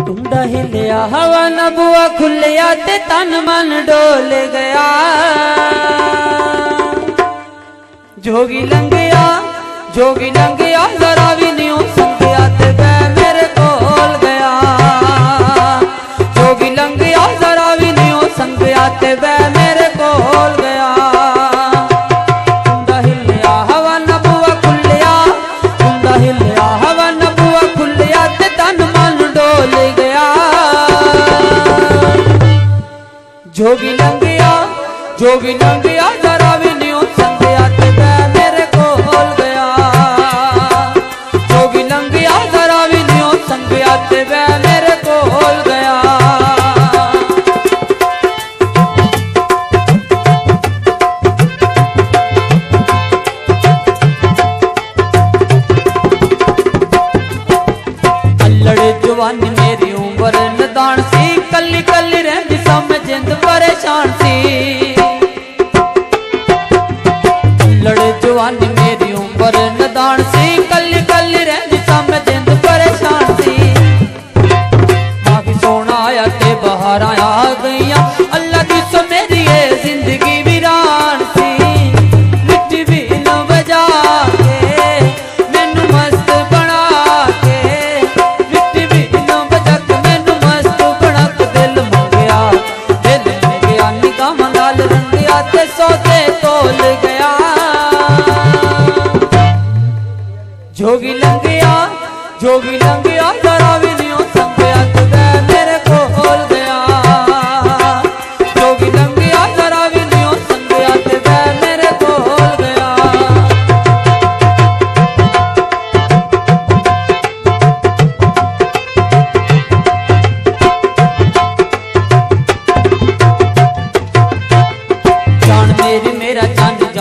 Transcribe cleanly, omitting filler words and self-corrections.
कुंडा हिलिया हवा न बुआ खुलिया ते तन मन डोल गया। जोगी लंघिया जरा भी नहीं हो संगया ते वह मेरे कोल गया। जोगी लंघिया जरा भी नहीं हो संगया ते वह मेरे कोल गया। कुंडा हिलिया हवा न बुआ खुलिया, कुंडा हिलिया हवा न बुआ खुलिया ते तन मन डोल गया। जोगी लंघिया जरा भी नहीं हो संगया ते वह मेरे कोल गया। जोगी लंघिया जरा भी नहीं हो संगया ते वह मेरे कोल गया। अल्लड़ जवानी मेरी उम्र नदान सी, कली कली रहंदी सामे जिंद परेशान सी। लड़े जवानी मेरी उम्र नदान सी, कली कली रहंदी सामे जिंद परेशान सी। बाकी सोना आया ते बहार आ गईया, अल्लाह दी सो मेरी ये जिंदगी वीरान सी। मिट्टी भी न बजा के मैनू मस्त बना के, मिट्टी भी न बजा के मैनू मस्त बना के दिल मंगया निगाह नाल रंगया ते सौदे तोल गया। जोगी लंघिया जरा भी नहीं हो संगया ते वह मेरे कोल